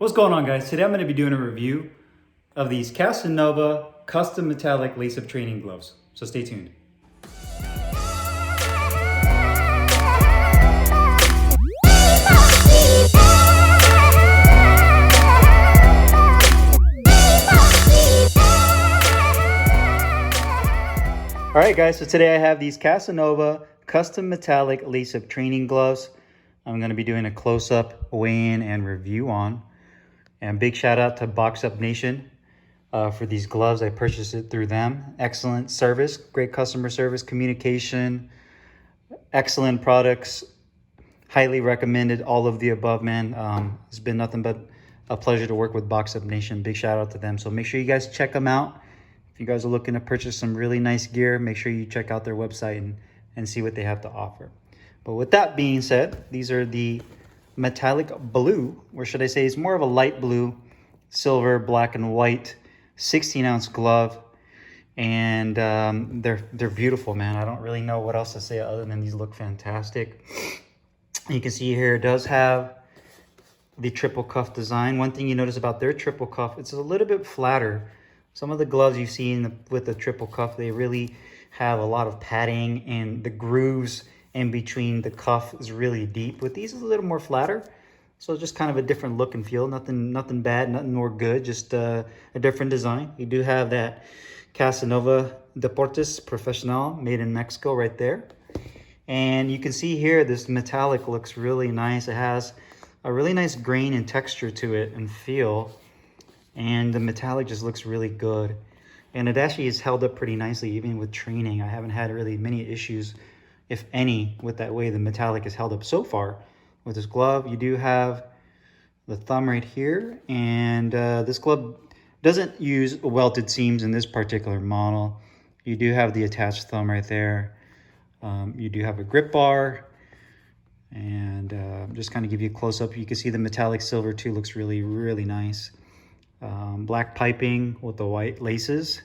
What's going on, guys? Today I'm going to be doing a review of these Casanova custom metallic lace-up training gloves. So stay tuned. All right, guys, so today I have these Casanova custom metallic lace-up training gloves. I'm going to be doing a close-up, weigh-in, and review on. And big shout out to Box Up Nation for these gloves. I purchased it through them. Excellent service, great customer service, communication, excellent products. Highly recommended, all of the above, man. It's been nothing but a pleasure to work with Box Up Nation. Big shout out to them. So make sure you guys check them out. If you guys are looking to purchase some really nice gear, make sure you check out their website and see what they have to offer. But with that being said, these are the metallic blue, or should I say it's more of a light blue, silver, black, and white 16-ounce glove. And they're beautiful, man. I don't really know what else to say other than these look fantastic. You can see here it does have the triple cuff design. One thing you notice about their triple cuff, it's a little bit flatter. Some of the gloves you've seen with the triple cuff, they really have a lot of padding, and the grooves in between the cuff is really deep. With these, it's a little more flatter, so just kind of a different look and feel. Nothing bad, nothing nor good, just a different design. You do have that Casanova Deportes Profesional made in Mexico right there. And you can see here, this metallic looks really nice. It has a really nice grain and texture to it and feel. And the metallic just looks really good. And it actually is held up pretty nicely, even with training. I haven't had really many issues, if any, with that way the metallic is held up so far. With this glove, you do have the thumb right here. And this glove doesn't use welted seams in this particular model. You do have the attached thumb right there. You do have a grip bar. And just kind of give you a close-up. You can see the metallic silver too looks really, really nice. Black piping with the white laces,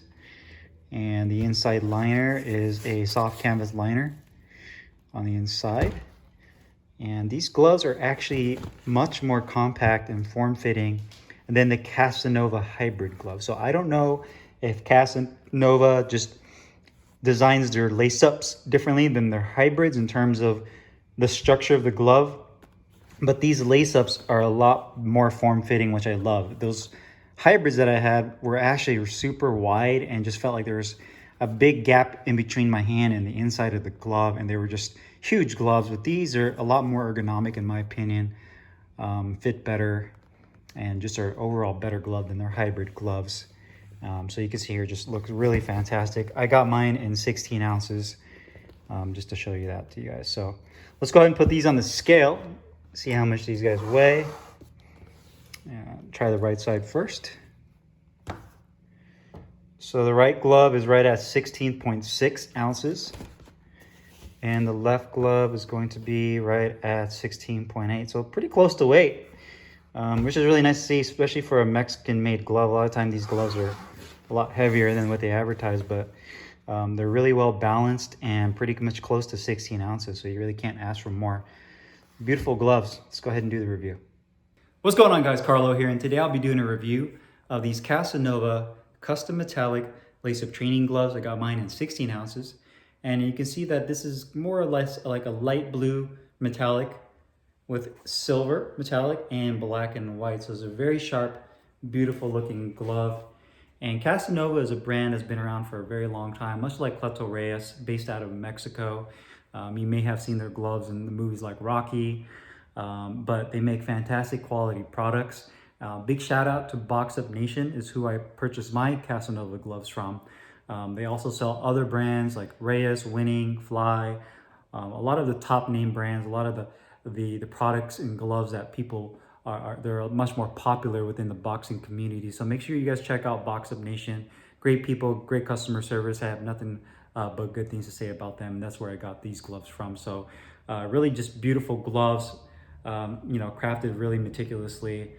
and the inside liner is a soft canvas liner on the inside. And these gloves are actually much more compact and form-fitting than the Casanova hybrid glove. So I don't know if Casanova just designs their lace-ups differently than their hybrids in terms of the structure of the glove, but these lace-ups are a lot more form-fitting, which I love. Those hybrids that I had were actually super wide and just felt like there was a big gap in between my hand and the inside of the glove, and they were just huge gloves. But these are a lot more ergonomic in my opinion, fit better, and just are overall better glove than their hybrid gloves. So you can see here, just looks really fantastic. I got mine in 16 ounces, just to show you that to you guys. So let's go ahead and put these on the scale, see how much these guys weigh. Try the right side first. So the right glove is right at 16.6 ounces. And the left glove is going to be right at 16.8. So pretty close to weight, which is really nice to see, especially for a Mexican-made glove. A lot of times these gloves are a lot heavier than what they advertise, but they're really well balanced and pretty much close to 16 ounces. So you really can't ask for more. Beautiful gloves. Let's go ahead and do the review. What's going on, guys? Carlo here, and today I'll be doing a review of these Casanova custom metallic lace-up training gloves. I got mine in 16 ounces, and you can see that this is more or less like a light blue metallic with silver metallic and black and white. So it's a very sharp, beautiful looking glove. And Casanova is a brand that's been around for a very long time, much like Cleto Reyes, based out of Mexico. You may have seen their gloves in the movies like Rocky. But they make fantastic quality products. Big shout out to Box Up Nation is who I purchased my Casanova gloves from. They also sell other brands like Reyes, Winning, Fly, a lot of the top name brands, a lot of the products and gloves that people they're much more popular within the boxing community. So make sure you guys check out Box Up Nation. Great people, great customer service. I have nothing but good things to say about them. That's where I got these gloves from. So really just beautiful gloves. Crafted really meticulously,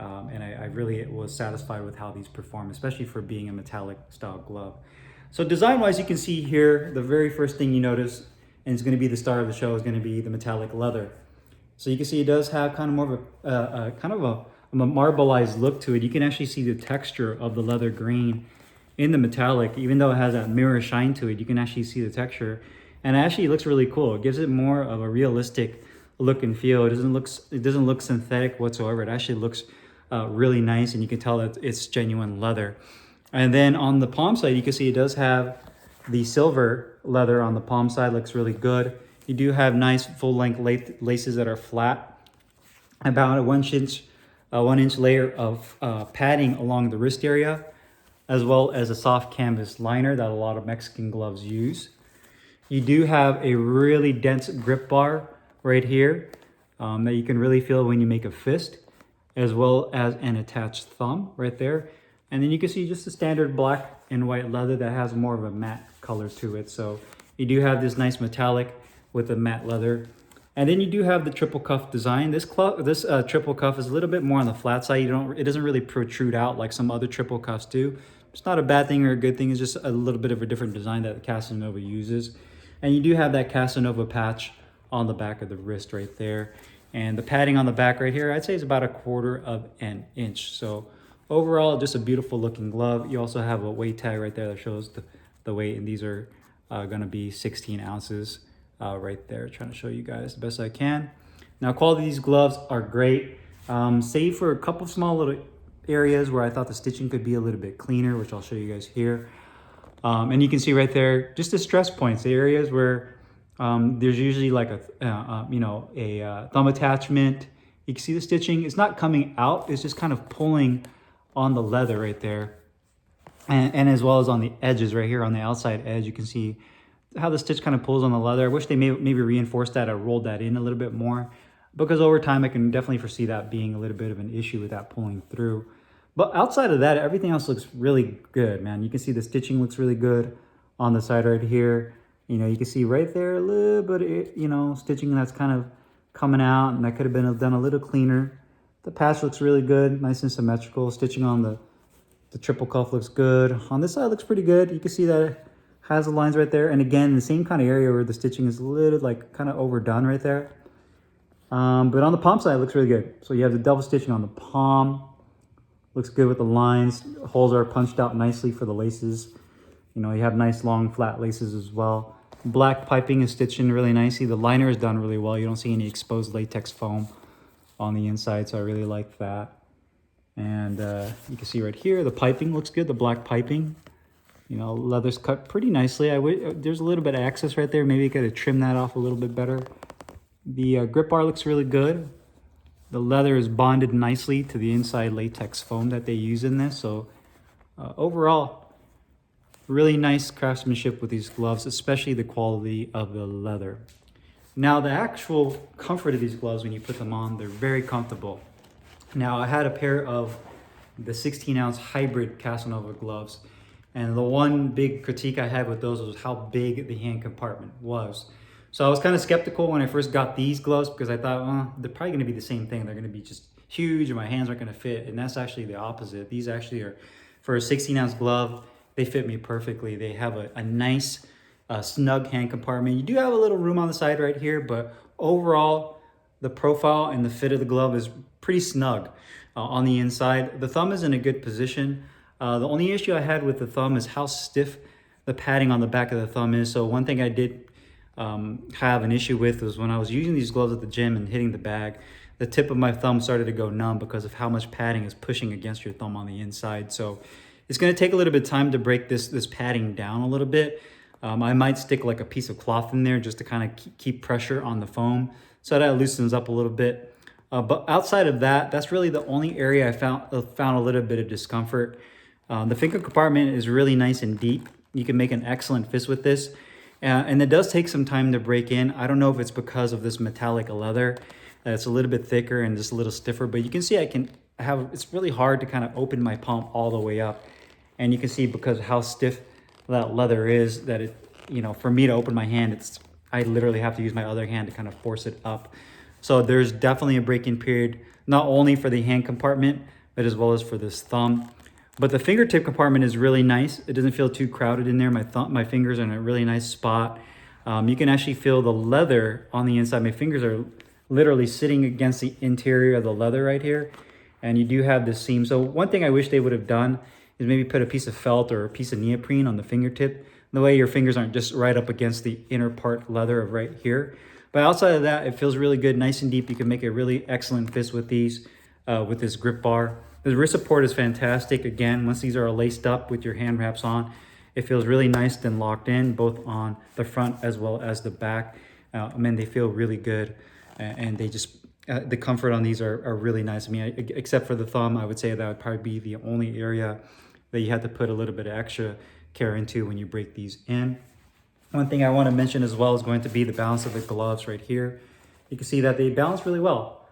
and I really was satisfied with how these perform, especially for being a metallic style glove. So design wise, you can see here, the very first thing you notice, and it's going to be the star of the show, is going to be the metallic leather. So you can see it does have kind of more of a marbleized look to it. You can actually see the texture of the leather grain in the metallic. Even though it has that mirror shine to it, you can actually see the texture. And actually it looks really cool. It gives it more of a realistic look and feel. It doesn't look synthetic whatsoever. It actually looks really nice, and you can tell that it's genuine leather. And then on the palm side, you can see it does have the silver leather on the palm side. Looks really good. You do have nice full-length laces that are flat, about a 1 inch layer of padding along the wrist area, as well as a soft canvas liner that a lot of Mexican gloves use. You do have a really dense grip bar right here that you can really feel when you make a fist, as well as an attached thumb right there. And then you can see just the standard black and white leather that has more of a matte color to it. So you do have this nice metallic with the matte leather. And then you do have the triple cuff design. This triple cuff is a little bit more on the flat side. It doesn't really protrude out like some other triple cuffs do. It's not a bad thing or a good thing. It's just a little bit of a different design that Casanova uses. And you do have that Casanova patch on the back of the wrist right there. And the padding on the back right here, I'd say is about 1/4 of an inch. So overall, just a beautiful looking glove. You also have a weight tag right there that shows the weight, and these are gonna be 16 ounces right there. Trying to show you guys the best I can. Now, quality of these gloves are great, save for a couple small little areas where I thought the stitching could be a little bit cleaner, which I'll show you guys here. And you can see right there, just the stress points, the areas where there's usually like a thumb attachment. You can see the stitching. It's not coming out. It's just kind of pulling on the leather right there. And as well as on the edges right here on the outside edge, you can see how the stitch kind of pulls on the leather. I wish they maybe reinforced that or rolled that in a little bit more, because over time I can definitely foresee that being a little bit of an issue with that pulling through. But outside of that, everything else looks really good, man. You can see the stitching looks really good on the side right here. You know, you can see right there a little bit, stitching that's kind of coming out, and that could have been done a little cleaner. The patch looks really good, nice and symmetrical. Stitching on the triple cuff looks good. On this side looks pretty good. You can see that it has the lines right there. And again, the same kind of area where the stitching is a little like kind of overdone right there. But on the palm side, it looks really good. So you have the double stitching on the palm. Looks good with the lines. Holes are punched out nicely for the laces. You know, you have nice long flat laces as well. Black piping is stitched in really nicely. The liner is done really well. You don't see any exposed latex foam on the inside, so I really like that. And you can see right here, the piping looks good, the black piping. You know, leather's cut pretty nicely. There's a little bit of excess right there. Maybe you gotta trim that off a little bit better. The grip bar looks really good. The leather is bonded nicely to the inside latex foam that they use in this. So overall, really nice craftsmanship with these gloves, especially the quality of the leather. Now, the actual comfort of these gloves, when you put them on, they're very comfortable. Now, I had a pair of the 16-ounce hybrid Casanova gloves, and the one big critique I had with those was how big the hand compartment was. So I was kind of skeptical when I first got these gloves, because I thought, they're probably gonna be the same thing. They're gonna be just huge and my hands aren't gonna fit. And that's actually the opposite. These actually are, for a 16-ounce glove, they fit me perfectly. They have a nice snug hand compartment. You do have a little room on the side right here, but overall, the profile and the fit of the glove is pretty snug on the inside. The thumb is in a good position. The only issue I had with the thumb is how stiff the padding on the back of the thumb is. So one thing I did have an issue with was when I was using these gloves at the gym and hitting the bag, the tip of my thumb started to go numb because of how much padding is pushing against your thumb on the inside. So it's going to take a little bit of time to break this padding down a little bit. I might stick like a piece of cloth in there just to kind of keep pressure on the foam so that it loosens up a little bit. But outside of that, that's really the only area I found a little bit of discomfort. The finger compartment is really nice and deep. You can make an excellent fist with this. And it does take some time to break in. I don't know if it's because of this metallic leather. It's a little bit thicker and just a little stiffer, but you can see it's really hard to kind of open my palm all the way up. And you can see because of how stiff that leather is that for me to open my hand, I literally have to use my other hand to kind of force it up. So there's definitely a break-in period, not only for the hand compartment, but as well as for this thumb. But the fingertip compartment is really nice. It doesn't feel too crowded in there. My fingers are in a really nice spot. You can actually feel the leather on the inside. My fingers are literally sitting against the interior of the leather right here. and you do have this seam. So one thing I wish they would have done is maybe put a piece of felt or a piece of neoprene on the fingertip. The way your fingers aren't just right up against the inner part leather of right here. But outside of that, it feels really good, nice and deep. You can make a really excellent fist with these, with this grip bar. The wrist support is fantastic. Again, once these are laced up with your hand wraps on, it feels really nice and locked in, both on the front as well as the back. I mean, they feel really good, and they just, the comfort on these are really nice. I mean, except for the thumb, I would say that would probably be the only area that you have to put a little bit of extra care into when you break these in. One thing I want to mention as well is going to be the balance of the gloves right here. You can see that they balance really well.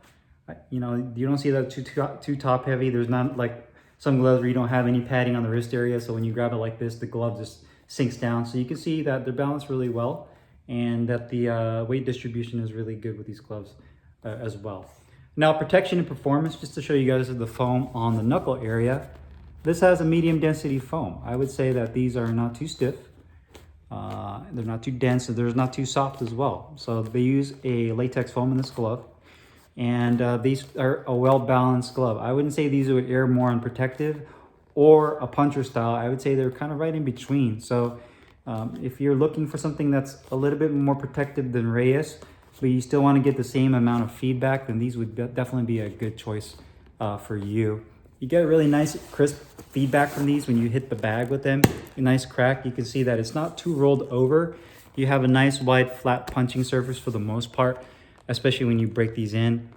You know, you don't see that too top heavy. There's not like some gloves where you don't have any padding on the wrist area. So when you grab it like this, the glove just sinks down. So you can see that they're balanced really well, and that the weight distribution is really good with these gloves as well. Now, protection and performance, just to show you guys the foam on the knuckle area. This has a medium density foam. I would say that these are not too stiff. They're not too dense, and they're not too soft as well. So they use a latex foam in this glove, and these are a well-balanced glove. I wouldn't say these would err more on protective or a puncher style. I would say they're kind of right in between. So if you're looking for something that's a little bit more protective than Reyes, but you still want to get the same amount of feedback, then these would definitely be a good choice for you. You get a really nice crisp feedback from these when you hit the bag with them. A nice crack. You can see that it's not too rolled over. You have a nice wide flat punching surface for the most part, especially when you break these in.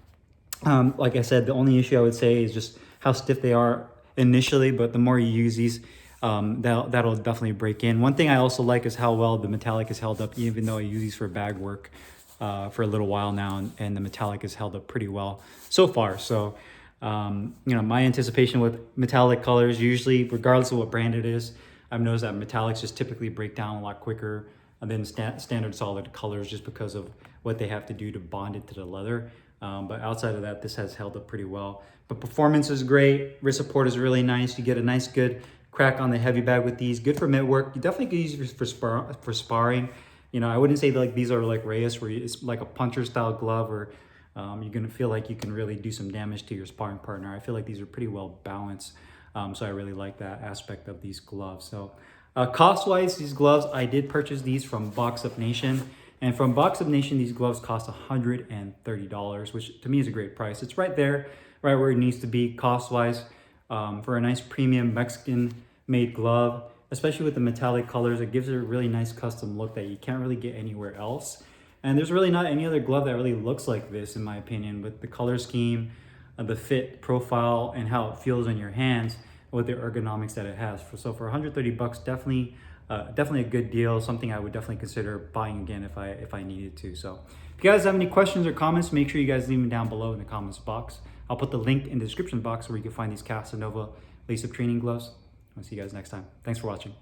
Like I said, the only issue I would say is just how stiff they are initially, but the more you use these, that'll definitely break in. One thing I also like is how well the metallic is held up, even though I use these for bag work for a little while now, and the metallic is held up pretty well so far. So you know, my anticipation with metallic colors, usually regardless of what brand it is, I've noticed that metallics just typically break down a lot quicker than standard solid colors, just because of what they have to do to bond it to the leather. But outside of that, this has held up pretty well. But performance is great. Wrist support is really nice. You get a nice good crack on the heavy bag with these. Good for mitt work. You definitely could use it for sparring. You know, I wouldn't say that like these are like Reyes, where it's like a puncher style glove, or you're gonna feel like you can really do some damage to your sparring partner. I feel like these are pretty well balanced. So I really like that aspect of these gloves. So cost-wise, these gloves, I did purchase these from Box Up Nation. And from Box Up Nation, these gloves cost $130, which to me is a great price. It's right there, right where it needs to be cost-wise, for a nice premium Mexican-made glove, especially with the metallic colors. It gives it a really nice custom look that you can't really get anywhere else. And there's really not any other glove that really looks like this, in my opinion, with the color scheme, the fit profile, and how it feels in your hands with the ergonomics that it has. So for $130, definitely a good deal. Something I would definitely consider buying again if I needed to. So if you guys have any questions or comments, make sure you guys leave them down below in the comments box. I'll put the link in the description box where you can find these Casanova lace-up training gloves. I'll see you guys next time. Thanks for watching.